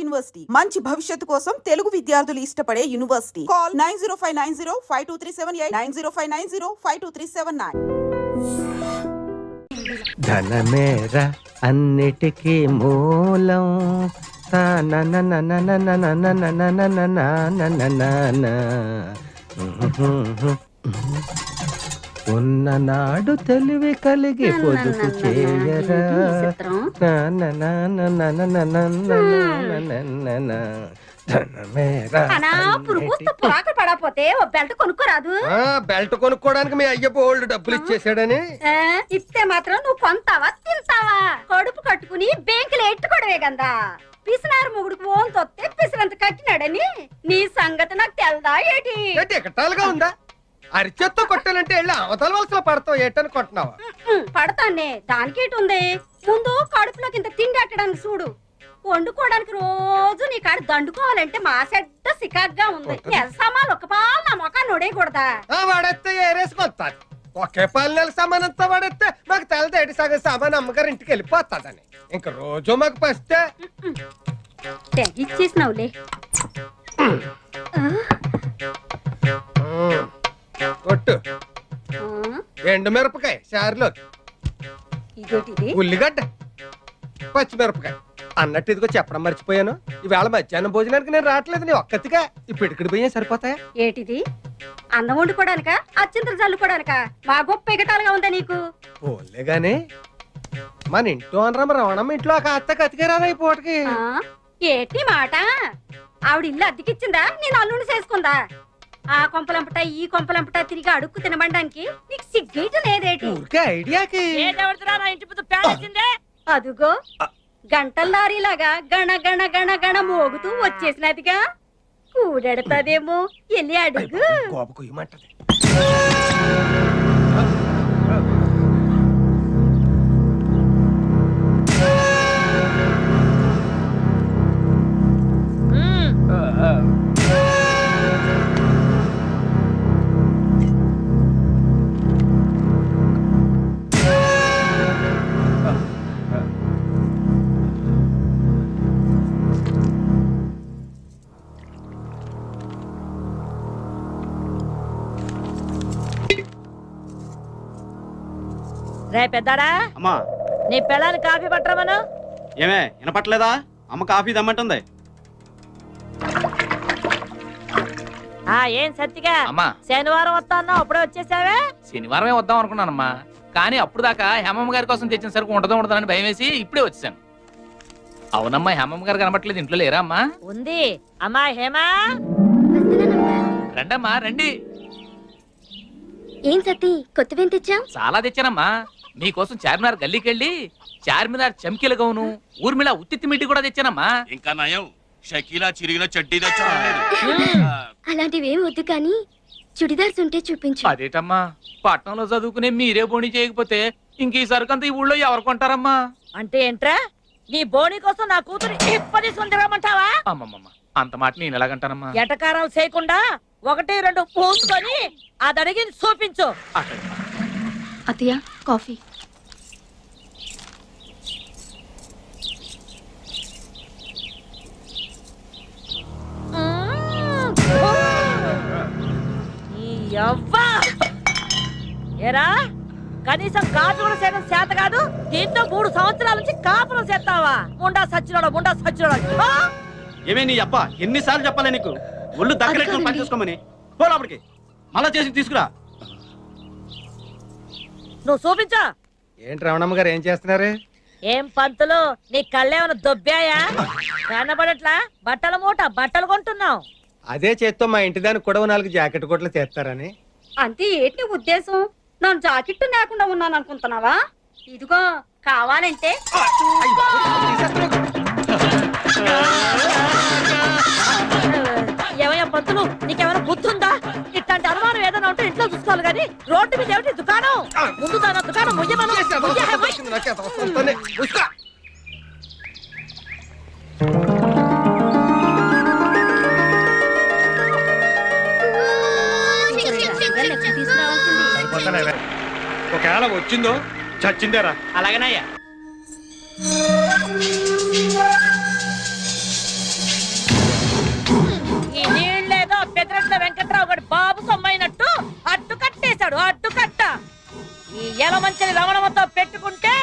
University మంచి భవిష్యత్తు కోసం తెలుగు విద్యార్థులు ఇష్టపడే యూనివర్సిటీ. కాల్ 9059052378 9059052379. ధనమేర అన్నిటికీ మూలం. ఉన్ననాడు తెలివి కలిగి పొదుపు చేయరా. బెల్ట్ కొనుక్కోడానికి మీ అయ్య బోల్డ్ డబ్బులు ఇచ్చేసాడని. ఇస్తే మాత్రం నువ్వు కొంతావా తింటావా? కడుపు కట్టుకుని బ్యాంకులో ఎట్టుకోవడమే కదా. పిసినారు మొగుడుకు ఓన్ తొత్తే పిసినంత కట్టినాడని నీ సంగతి నాకు తెల్దా ఏటి? ఎకటాలుగా ఉందా? అరిచేత్తో కొట్టాలంటే వెళ్ళి అవతల వలసలో పడతావు ఏటని కొట్టినావా? పడతానే, దానికేటి ఉంది. ముందు కడుపులోకి ఇంత తిండి అట్టడానికి చూడు. వండుకోవడానికి రోజు నీ కాడ దండుకోవాలంటే మా సెడ్డ సికాగ్గా ఉంది. సామాన్లు ఒక పాలు నా మొఖాన్ని నొడేయకూడదా? వాడేస్తే ఏరేసుకొస్తాను. ఒకే పాలు నెల సామానంతా వాడేస్తే మాకు తెలదేటి సగం సామాన్ అమ్మగారు ఇంటికి వెళ్ళిపోతాదని. ఇంక రోజు మాకు పస్తే ఇచ్చేసినావులే. కొట్టు. ఎండు మిరపకాయ చారులో, ఉల్లిగడ్డ, పచ్చిమిరపకాయ అన్నట్టు ఇదిగో చెప్పడం మర్చిపోయాను. ఈవేళ మధ్యాహ్నం భోజనానికి నేను రావట్లేదు. నీ ఒక్కతిగా ఇప్పుడు ఇక్కడికి పోయా సరిపోతాయా? ఏటిది? అన్నం వండుకోవడానిక అచ్చింతలు చల్లుకోవడానిక? మా గొప్ప ఎగటాలుగా ఉందా నీకు? పోలే గాని మన ఇంట్లో అనరమ్మ రవణమ్మ ఇంట్లో ఒక అత్త కతికేరాదా ఈ పూటకి? ఏటి మాట? ఆవిడ ఇల్లు అద్దెకిచ్చిందా? నేను అల్లుండి చేసుకుందా? ఆ కొంపలంపట ఈ కొంపలంపట తిరిగి అడుక్కు తినబడడానికి నీకు సిగ్గేట లేదేటి? ఊరికే ఐడియాకి అదుగో గంటల్లారీలాగా గణ గణ గణ గణ మోగుతూ వచ్చేసినదిగా. కూడెడతాదేమో, వెళ్ళి అడుగు. రే పెద్దాడా, అమ్మా నీ పిల్లలు కాఫీ పట్టరమను. ఏమే వినపట్లేదా? అమ్మ కాఫీ దమ్మంటుంది. ఏం సత్తిగా అమ్మా, శనివారం వస్తా అన్నా అప్పుడే వచ్చేసావే? శనివారమే వద్దాం అనుకున్నానమ్మా, కానీ అప్పుడు దాకా హేమమ్మ గారి కోసం తెచ్చిన సరుకు ఉండదని భయం వేసి ఇప్పుడే వచ్చాను. అవునమ్మా, హేమమ్మ గారు కనబట్లేదు. ఇంట్లో లేరా అమ్మా? ఉంది. అమ్మా హేమా, రండమ్మా రండి. ఏం సతీ, కొత్తవేం తెచ్చా? చాలా తెచ్చానమ్మా. మీకోసం చార్మినార్ గల్లీకెళ్ళి చార్మినార్ చమ్కీల గౌను, ఊర్మిళ ఉత్తిత్తి మిట్టి కూడా తెచ్చానమ్మా. ఇంకా నయం, షకీలా చిరిగిన చడ్డీ తెచ్చా. అలాంటివి ఏం వద్దు కానీ చుడిదార్స్ ఉంటే చూపించు. అదేటమ్మా, పట్నంలో చదువుకునే మీరే బోణి చేయకపోతే ఇంక ఈ సరుకంతా ఈ ఊళ్ళో ఎవరు కొంటారమ్మా? అంటే ఏంట్రా, నీ బోణి కోసం నా కూతురు ఇప్పటి సుందరమంటావా? అమ్మమ్మమ్మ, అంత మాట నేను ఎలాగంటానమ్మా? ఎటకారాలు చేయకుండా 1-2 పూసుకొని అది అడిగి చూపించు. అత్తయ్య, కాఫీ. ఏరా, కనీసం కాపు కూడా చేయడం చేత కాదు. దీంతో 3 సంవత్సరాల నుంచి కాపురం చేస్తావా? ముండా సచ్చినోడా. ఏమే నీ అప్ప ఎన్నిసార్లు చెప్పాలి నీకు? ఒళ్ళు దగ్గర పని చేసుకోమని. పోలాపడికి మళ్ళా చేసి తీసుకురా. నువ్వు చూపించా. ఏంటి రమణమ్మ గారు ఏం చేస్తున్నారు? ఏం పంతులు, నీ కళ్ళేమన్నా దొబ్బాయా? కనబడట్లా? బట్టల మూట బట్టలు కొంటున్నావు. అదే చేత్తో మా ఇంటి దానికి కూడా 4 జాకెట్ కోట్లు తెస్తారని. అంతే ఏంటి ఉద్దేశం? నన్ను జాకెట్టు లేకుండా ఉన్నాను అనుకుంటున్నావా? ఇదిగో కావాలంటే ఏమయ్యా పంతులు, నీకేమైనా బుద్ధి ఉందా? ఇట్లాంటి అనుమానం ఏదైనా ఉంటే ఇంట్లో చూసుకోవాలి కానీ రోడ్డు మీద ఏమిటి దుకాణం? ముందు దాని దుకాణం ముయ్యమను. ఒకవేళ వచ్చిందో చచ్చిందేరా. అలాగేనయ్యా. ఎలమంచిని రమణమతో పెట్టుకుంటే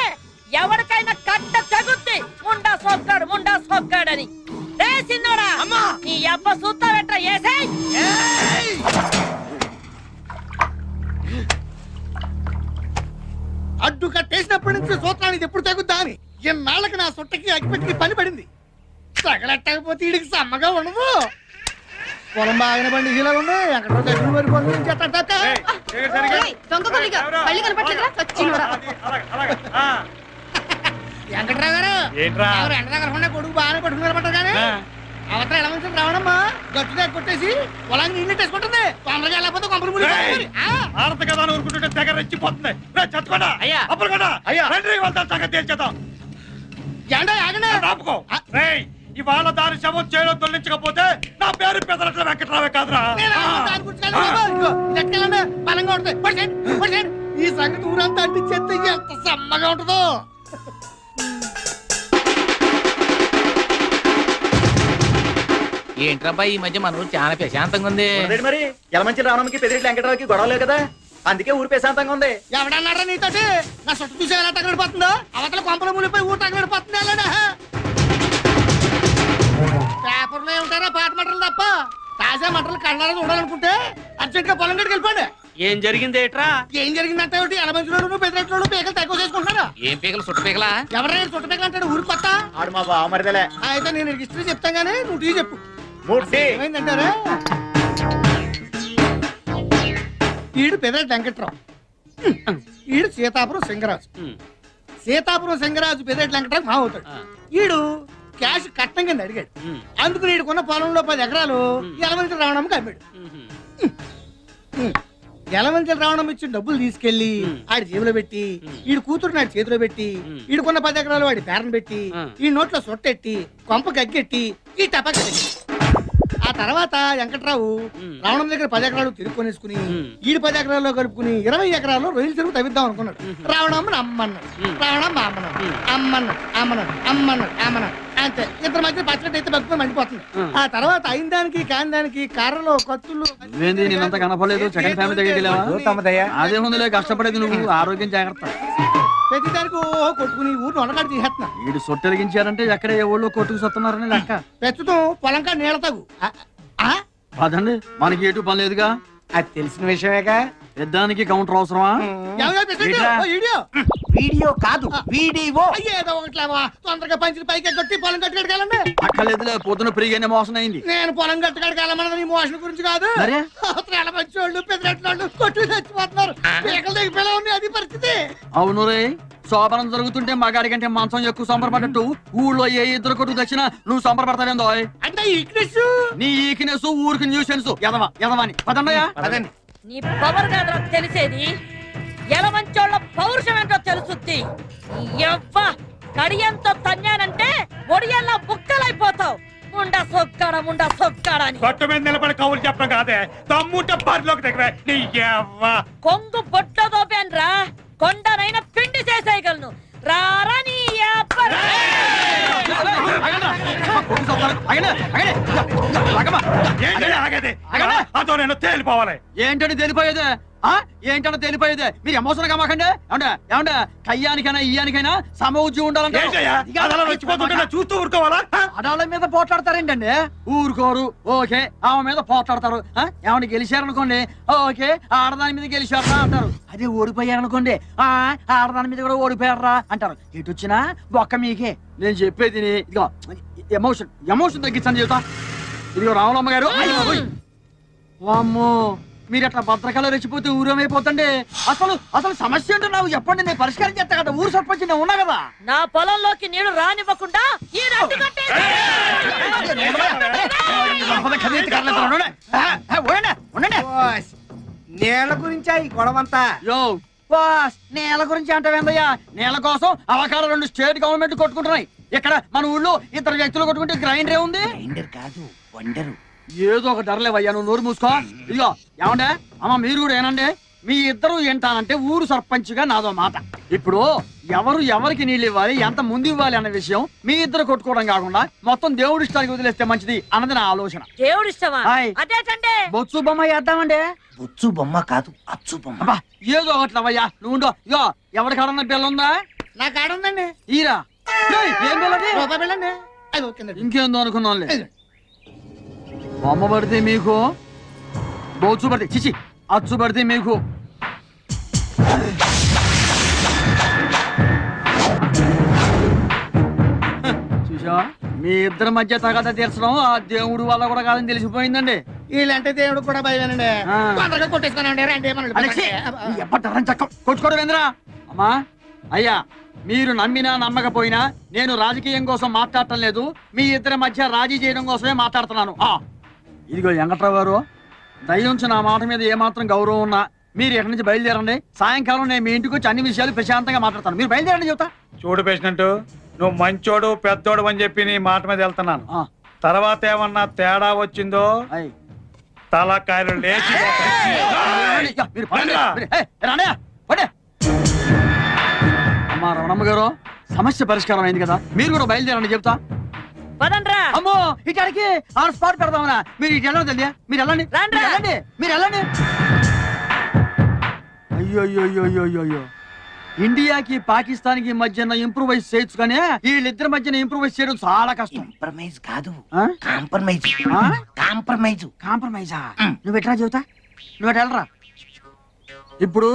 ఎవరికైనా కట్ట తగుద్ది. ముండా సోక్కాడని రే సిన్నోడా, నీ అబ్బ సూత్తావెట్ట ఏసేయ్. అడ్డు కట్టేసినప్పటి నుంచి సూత్రానికి ఎప్పుడు తగ్గుద్దా అని ఎన్నాళ్ళకి నా సొట్టకి అగ్గిపెట్టికి పని పడింది. తగలెట్టకపోతే వీడికి సమ్మగా ఉండదు. పొలం బాగానే పండి ఇలా ఉంది. ఎక్కడో దగ్గర మరి పనులు వెంకట్రావు గారు ఎవరు ఎండ దగ్గర కొడుకు బాగానే పట్టుకున్నారన్నమాట. కానీ అవతల ఎలా మంచి రావడమ్మా గట్టిగా కొట్టేసి పొలాన్ని నీళ్ళు వేసుకుంటుంది. తొందరగా వెళ్ళకపోతే కొంపలు మునిగిపోతాయి. భారత కదా ఊరుకుంటుంటే దగ్గర రెచ్చిపోతుంది. చచ్చుకోండా అయ్యా. అప్పుడు కదా అయ్యా రండి వెళ్తాం సంగతి తేల్చేద్దాం. ఏంటో ఆగండి. ఆపుకో రేయ్, ఇవాళ దాని శవం చేయడం తొలగించకపోతే నా పేరు పెదరట్ల వెంకట్రావే కాదురా. బలంగా ఉంటుంది. ఈ సంగతి ఊరంతా అంటించేస్తే ఎంత సమ్మగా ఉంటుందో. ఏంట్రబ్బా ఈ మధ్య మన ఊరు చాలా ప్రశాంతంగా ఉంది. మరి ఎలమంచి రావడానికి పెద్దిరెడ్డి వెంకటరావుకి గొడవ లేదు కదా, అందుకే ఊరు ప్రశాంతంగా ఉంది. ఎవడన్నారా నీతోటి? నా చుట్టూ చూసే ఎలా తగలడిపోతుందో. అవతల కొంపల మునిపోయి ఊరు తగలడిపోతుంది. పేపర్లో ఏమిటారా పాత మంటలు తప్ప తాజా మంటలు కళ్ళారా చూడాలనుకుంటే అర్జెంట్ గా పొలం గడికి వెళ్ళిపోండి. ఏం జరిగింది ఏట్రా? ఏం జరిగిందంటే ఎలమంచిలోను పెద్దరెట్లోను పీకలు తక్కువ చేసుకుంటున్నారా? ఏం పీకలు చుట్ట పీకలా? ఎవరైనా చుట్ట పీకలు అంటాడు ఊరు కొత్త. ఆడు మా బావ మరిదలే. అయితే నేను హిస్టరీ చెప్తాను గానీ నువ్వు టీ చెప్పు. మూర్తి ఏమైందంటారా? ఈడు పెదరెడ్డి వెంకట్రావు, ఈడు సీతాపురం సింగరాజు. సీతాపురం సింగరాజు పెదరెడ్డి వెంకట్రావు మా అవుతాడు. ఈడు క్యాష్ కట్నం కింద అడిగాడు. అందుకు ఈడుకున్న పొలంలో 10 ఎకరాలు ఎలమంచి రావణమ్మకి అమ్మాడు. ఎలమంచి రావణం ఇచ్చిన డబ్బులు తీసుకెళ్లి ఆడి జేబులో పెట్టి ఈడు కూతురు నాడు చేతిలో పెట్టి ఈడుకున్న 10 ఎకరాలు వాడి పేరను పెట్టి ఈ నోట్లో సొట్టెట్టి కొంప గగ్గెట్టి ఈ టపాకి పెట్టి ఆ తర్వాత వెంకట్రావు రావణం దగ్గర 10 ఎకరాలు తిరుక్కొనేసుకుని ఈడు 10 ఎకరాల్లో కలుపుకుని 20 ఎకరాల్లో రొయ్యలు చెరువు తవ్విద్దాం అనుకున్నాడు. రావణమ్మని అమ్మన్నాడు. రావణమ్మ అమ్మన్నాడు. అంతే. ఇద్దరు మధ్య పచ్చడి అయితే బతుకుని మండిపోతుంది. ఆ తర్వాత అయిన దానికి కాని దానికి కర్రలు కత్తులు నేనంత కనపడలేదు. సెకండ్ ఫ్యామిలీ దగ్గరికి అదే ముందులే కష్టపడేది నువ్వు. ఆరోగ్యం జాగ్రత్త. ప్రతి దానికి ఓహో కొట్టుకుని ఊరిని ఉండగాడు తీసేస్తున్నా. వీడు సొట్టెలిగించారంటే ఎక్కడ ఏ ఊళ్ళో కొట్టుకు సత్తున్నారని లెక్క. ప్రస్తుతం పొలంకా నీళ్ళ తగు. అదండి మనకి ఎటు పని లేదుగా. అది తెలిసిన విషయమేగా. పెద్దానికి కౌంటర్ అవసరమా? వీడియో కాదు వీడియో. ఏదో ఒకట్లేవా తొందరగా పంచులు పైకి కొట్టి పొలం కట్టుకెళ్ళండి. అక్కర్లేదులే, పొద్దున ప్రిగానే మోసం అయింది. నేను పొలం కట్టుకెళ్ళమన్నది నీ మోషన్ గురించి కాదు. మంచి వాళ్ళు పెద్దరెట్లు కొట్టు చచ్చిపోతున్నారు. పీకలు దిగిపోయేలా ఉన్నాయి. అది పరిస్థితి. అవును రే, శోభనం జరుగుతుంటే మగాడి కంటే మంచం ఎక్కువ సంబరపడ్డట్టు ఊళ్ళో ఏ ఇద్దరు కొట్టుకు తెచ్చినా నువ్వు సంబరపడతావేందో. అంటే ఈక్నెస్ నీ ఈక్నెస్ ఊరికి న్యూసెన్స్. ఎదవని పదండయా. నీ పవర్ కాదురా తెలిసేది, ఎలమంచోళ్ళ పౌరుషం ఏంటో తెలుసుద్ది. ఎవ్వ కడియంతో తన్నానంటే ఒడియల్లా బుక్కలైపోతావు. ముండా సొక్కాడా అని గట్టు మీద నిలబడి కవులు చెప్పడం కాదే, తమ్ముంటే బరిలోకి దగ్గర నీ యవ్వ. కొంగు బొట్లో దోపాన్రా, కొండనైనా పిండి చేసేయగలను. రారా నీ యాపరా. అదో నేను తేలిపోవాలి. ఏంటని తెలిపోయేదే? ఏంటన్నా తెలిపోయేదే? మీరు ఎమోషన్ గా మాకండి. ఏమంటే కయ్యానికైనా ఇయ్యానికైనా సమౌజ్యం ఉండాలంటే చూస్తూ ఊరుకోవాలా? ఆడాళ్ళ మీద పోట్లాడతారేంటండి? ఊరుకోరు. ఓకే, ఆమె మీద పోట్లాడతారు. ఏమంటే గెలిచారనుకోండి, ఓకే ఆడదాని మీద గెలిచారా అంటారు. అదే ఓడిపోయారనుకోండి, ఆడదాని మీద కూడా ఓడిపోయారా అంటారు. ఎటు వచ్చినా ఒక్క మీకే. నేను చెప్పేది ఇదిగో, ఎమోషన్ తగ్గించండి చెబుతా. ఇదిగో రావులమ్మ గారు, అమ్మో మీరు అట్లా భద్రకాలు రెచ్చిపోతే ఊరేమైపోతండి. అసలు సమస్య ఏంటో నాకు చెప్పండి, నేను పరిష్కారం చేస్తా కదా. ఊరు సర్పంచ్ నేను ఉన్నా కదా. నా పొలంలోకి నీళ్లు రానివ్వకుండా ఈ రట్టు నేల గురించి ఈ గొడవంతా. నేల గురించి అంటావేందయ్యా? నేల కోసం అవకాశం 2 స్టేట్ గవర్నమెంట్ కొట్టుకుంటున్నాయి. ఇక్కడ మన ఊళ్ళో 2 వ్యక్తులు కొట్టుకుంటే గ్రైండర్ ఉంది. గ్రైండర్ కాదు వండరు. ఏదో ఒక ధరలేవయ్యా, నువ్వు నోరు మూసుకో. ఇదిగో ఏమండే అమ్మ, మీరు కూడా ఏనండి మీ ఇద్దరు ఏంటానంటే ఊరు సర్పంచ్గా నాదో మాట. ఇప్పుడు ఎవరు ఎవరికి నీళ్ళు ఇవ్వాలి, ఎంత ముందు ఇవ్వాలి అన్న విషయం మీ ఇద్దరు కొట్టుకోవడం కాకుండా మొత్తం దేవుడి ఇష్టానికి వదిలేస్తే మంచిది అన్నది నా ఆలోచన. దేవుడు ఇష్టమా? హాయ్. అదేటండి. బొత్సు బొమ్మ వేద్దామండి. బొచ్చు బొమ్మ కాదు, అచ్చు బొమ్మ. అబ్బా ఏదో ఒకట్లవయ్యా, నువ్వు ఉండో. ఇగో ఎవరి కాడన్న బిల్ల ఉందా? నా కాడ ఉందండి. ఈరా ఏయ్, ఏం బిల్లది? రూపాయి బిళ్ళండి. అది ఓకేనండి. ఇంకేందో అనుకున్నాంలే. బొమ్మ పడితే మీకు, బొచ్చు పడితే చిచి అచ్చు పడితే మీకు. చూసా, మీ ఇద్దరి మధ్య తగద తీర్చడం ఆ దేవుడు వల్ల కూడా కాదని తెలిసిపోయిందండి. వీళ్ళంటే దేవుడు కూడా భయమేనండి. ఆ. తొందరగా కొట్టేసుకోనండి. రండి అలెక్సీ, ఈ ఎప్పటి చక్క కొట్టుకోవడం ఏందిరా? అమ్మా అయ్యా, మీరు నమ్మినా నమ్మకపోయినా నేను రాజకీయం కోసం మాట్లాడటం లేదు. మీ ఇద్దరి మధ్య రాజీ చేయడం కోసమే మాట్లాడుతున్నాను. ఇదిగో వెంకట్రావు గారు, దయ్యుంచి నా మాట మీద ఏమాత్రం గౌరవం ఉన్నా మీరు ఎక్కడి నుంచి బయలుదేరండి. సాయంకాలం నేను మీ ఇంటికి వచ్చి అన్ని విషయాలు ప్రశాంతంగా మాట్లాడతాను. మీరు బయలుదేరండి చెబుతా. చూడు పేషెంట్, నువ్వు మంచోడు పెద్దోడు అని చెప్పి నీ మాట మీద వెళ్తున్నాను. ఆ, తర్వాత ఏమన్నా తేడా వచ్చిందో అయ్. తలకాయలు లేచి ఇక మీరు పడండి. ఏయ్, రానయ్య, పడే. అమ్మా రమణమ్మ గారు, సమస్య పరిష్కారం అయింది కదా, మీరు కూడా బయలుదేరండి చెప్తా. పదండ్రా. అమ్మో ఇక్కడికి ఆన్ స్పాట్ పెడదామనా? మీరు ఇటు వెళ్ళదు తెలియ, మీరు వెళ్ళండి. రండి. మీరు వెళ్ళండి, మీరు వెళ్ళండి. అయ్యో అయ్యో, ఇండియాకి పాకిస్తాన్ కి మధ్యన ఇంప్రూవైజ్ చేయొచ్చు కానీ వీళ్ళిద్దరి మధ్యన ఇంప్రూవైజ్ చేయడం చాలా కష్టం. కాంప్రమైజ్ కాదు, ఆ? కాంప్రమైజ్. ఆ? కాంప్రమైజ్. కాంప్రమైజా? నువ్వు ఎట్లా చెబుతా, నువ్వు ఎటు వెళ్ళరా. ఇప్పుడు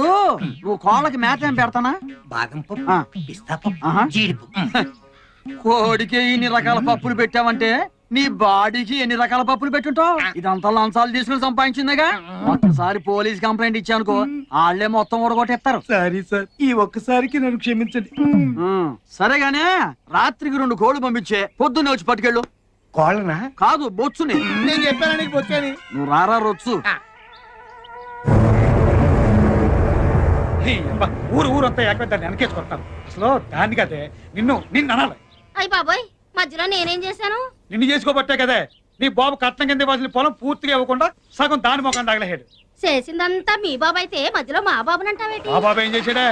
నువ్వు కోళ్ళకి మేత ఏం పెడతానా? బాదం ఆ. పప్పు, పిస్తా పప్పు, ఆహా. జీడిపప్పు. కోడికి ఇన్ని రకాల పప్పులు పెట్టావంటే నీ బాడీకి ఎన్ని రకాల పప్పులు పెట్టుంటావు. ఇదంతా లంచాలు తీసుకుని సంపాదించిందిగా. ఒక్కసారి పోలీస్ కంప్లైంట్ ఇచ్చానుకో, వాళ్ళే మొత్తం ఊడగొట్టేస్తారు. సారీ సార్, ఈ ఒక్కసారికి నన్ను క్షమించండి. సరేగానే రాత్రికి 2 కోళ్ళు పంపించే, పొద్దున్నే వచ్చి పట్టుకెళ్ళు. కోళ్ళనా? కాదు, బొచ్చుని. నేను చెప్పాను నీకు వచ్చాని. నువ్వు రారా రొచ్చు. ఊరంతా ఏకదాన్ని వెనకేసుకొస్తాను. అసలు దాన్ని కదే నిన్ను అనాలి. అయ్య బాబోయ్, మధ్యలో నేనేం చేశాను? నిన్ను చేసుకోబట్టే కదే నీ బాబు కట్నం కింద ఇవ్వాల్సిన పొలం పూర్తిగా ఇవ్వకుండా సగం దాని మొఖం తగలహేడు. చేసిందంతా మీ బాబు అయితే మధ్యలో మా బాబునంటావేటి? ఆ బాబు ఏం చేశాడే?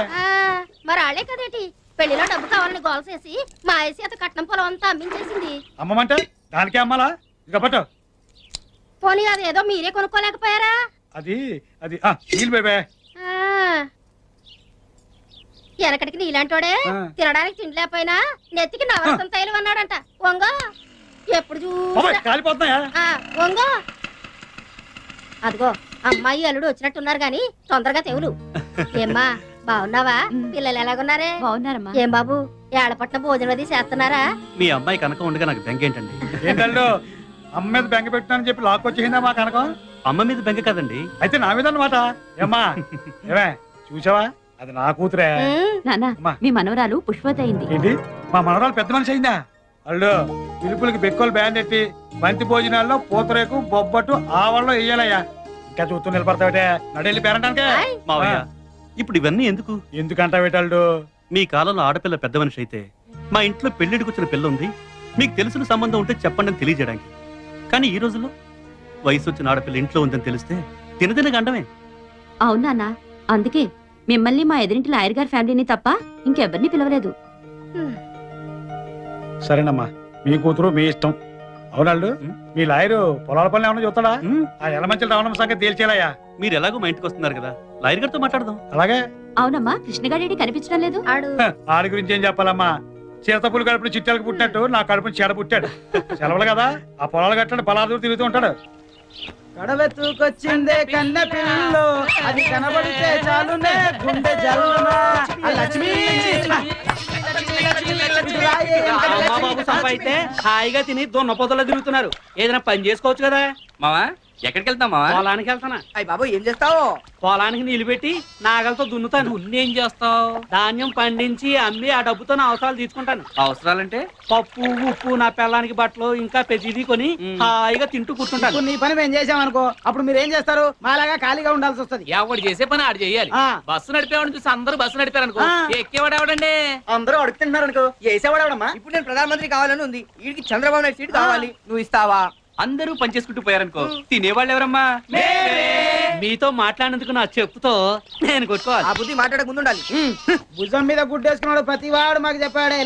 మరి ఆళ్లే కదేటి పెళ్లిలో డబ్బు కావాలని గోల చేసి మా ఐసి అత కట్నం పొలం అంతా అమ్మించేసింది. అమ్మమంటే దానికే అమ్మాలా? ఇక పట్టు. పోనీ అదేదో మీరే కొనుక్కోలేకపోయారా? అది అది నీళ్ళు బేబే. వెనకటికి నీలాంటోడే తినడానికి తిండి లేకపోయినా నెత్తికి నవరసం తైలం అన్నాడంట. వంగో ఎప్పుడు చూసినా కాలిపోతున్నాయా? వంగో. అదిగో అమ్మాయి అల్లుడు వచ్చినట్టున్నారు గాని తొందరగా తెవులు. ఏమ్మా బాగున్నావా? పిల్లలు ఎలాగున్నారే? బాగున్నారమ్మా. ఏం బాబు ఏడపట్ల భోజనం అది చేస్తున్నారా? మీ అమ్మాయి కనుక ఉండగా నాకు బెంగ ఏంటండి? ఏంటండు అమ్మ మీద బెంగ పెట్టినానని చెప్పి లాక్కొచ్చేసిందా మా కనకం? అమ్మ మీద బెంగ కదండి. అయితే నా మీద అన్నమాట. ఏమ్మా ఏమే చూసావా, అది నా కూతురే. నాన్న, అమ్మా. మీ మనవరాలు పుష్పవతి అయింది. ఏంటి మా మనవరాలు పెద్ద మనిషి అయిందా? అల్లు పిలుపులకి బెక్కలు బ్యాండ్ ఎట్టి బంతి భోజనాల్లో పూతరేకు బొబ్బట్టు ఆవల్లో వేయాలయ్యా. ఇంకా చూస్తూ నిలబడతావిటే, నడెళ్ళి పేరంటానికే. మావయ్య, ఇప్పుడు ఇవన్నీ ఎందుకు? ఎందుకంటావేటల్డు? మీ కాలంలో ఆడపిల్ల పెద్ద మనిషి అయితే మా ఇంట్లో పెళ్లిడికి వచ్చిన పిల్ల ఉంది, మీకు తెలిసిన సంబంధం ఉంటే చెప్పండి అని తెలియజేయడానికి. కానీ ఈ రోజుల్లో వయసు వచ్చిన ఆడపిల్ల ఇంట్లో ఉందని తెలిస్తే తినదిన గండమే. అవునా నాన్న, అందుకే మిమ్మల్ని మా ఎదురింటి లాయర్ గారి ఫ్యామిలీని తప్ప ఇంకెవరిని పిలవలేదు. సరేనమ్మా, మీ కూతురు మీ ఇష్టం. అవునాళ్ళు మీ లాయరు పొలాల పనులు ఏమన్నా చూస్తాడా? ఆ ఎలమంచులు రావడం సంగతి తేల్చేలయ్యా. మీరు ఎలాగో మా ఇంటికి వస్తున్నారు కదా, లాయర్ గారితో మాట్లాడదాం. అలాగే. అవునమ్మా, కృష్ణగాడి కనిపించడం లేదు. ఆడి గురించి ఏం చెప్పాలమ్మా? చిరతపులు కడుపుని చిట్టాలకు పుట్టినట్టు నా కడుపుని చెడ పుట్టాడు. సెలవులు కదా, ఆ పొలాలు కట్టాడు, పొలాలు తిరుగుతూ ఉంటాడు. కడవెత్తుకొచ్చిందే కన్న పిల్లు, అది కనబడితే చాలునే గుండె జల్లునా. లక్ష్మి బాబు సంపాయితే హాయిగా తిని దొన్న పొదలో తిరుగుతున్నారు. ఏదైనా పని చేసుకోవచ్చు కదా. మావా ఎక్కడికి వెళ్తాం మావా? పొలానికి వెళ్తానా? అయ్య బాబు ఏం చేస్తావు? పొలానికి నీళ్లు పెట్టి నాగలతో దున్నుతాను. ఏం చేస్తావు? ధాన్యం పండించి అమ్మి ఆ డబ్బుతో నా అవసరాలు తీసుకుంటాను. అవసరాలంటే పప్పు ఉప్పు నా పిల్లానికి బట్టలు ఇంకా ప్రతిదీ కొని హాయిగా తింటూ కూర్చుంటాను. నీ పని మేము చేసామనుకో, అప్పుడు మీరు ఏం చేస్తారు? మాలాగా ఖాళీగా ఉండాల్సి వస్తుంది. ఎవడు చేసే పని ఆడు చేయాలి. బస్సు నడిపేవాడిని చూసి అందరూ బస్సు నడిపారు అనుకో, ఎక్కేవాడు ఎవడండి? అందరూ అడుగుతున్నారు అనుకో, వేసేవాడమ్మా. ఇప్పుడు నేను ప్రధానమంత్రి కావాలని ఉంది, వీడికి చంద్రబాబు నాయుడు సీట్ కావాలి, నువ్వు ఇస్తావా? అందరూ పనిచేసుకుంటూ పోయారనుకో, తినేవాళ్ళు ఎవరమ్మా? మీతో మాట్లాడినందుకు నా చెప్పుతో నేను కొట్టుకోవాలి. ఆ బుద్ధి మాట్లాడక ముందు ఉండాలి. భుజం మీద గుడ్డేసుకున్నాడు ప్రతి వాడు మాకు చెప్పాడే.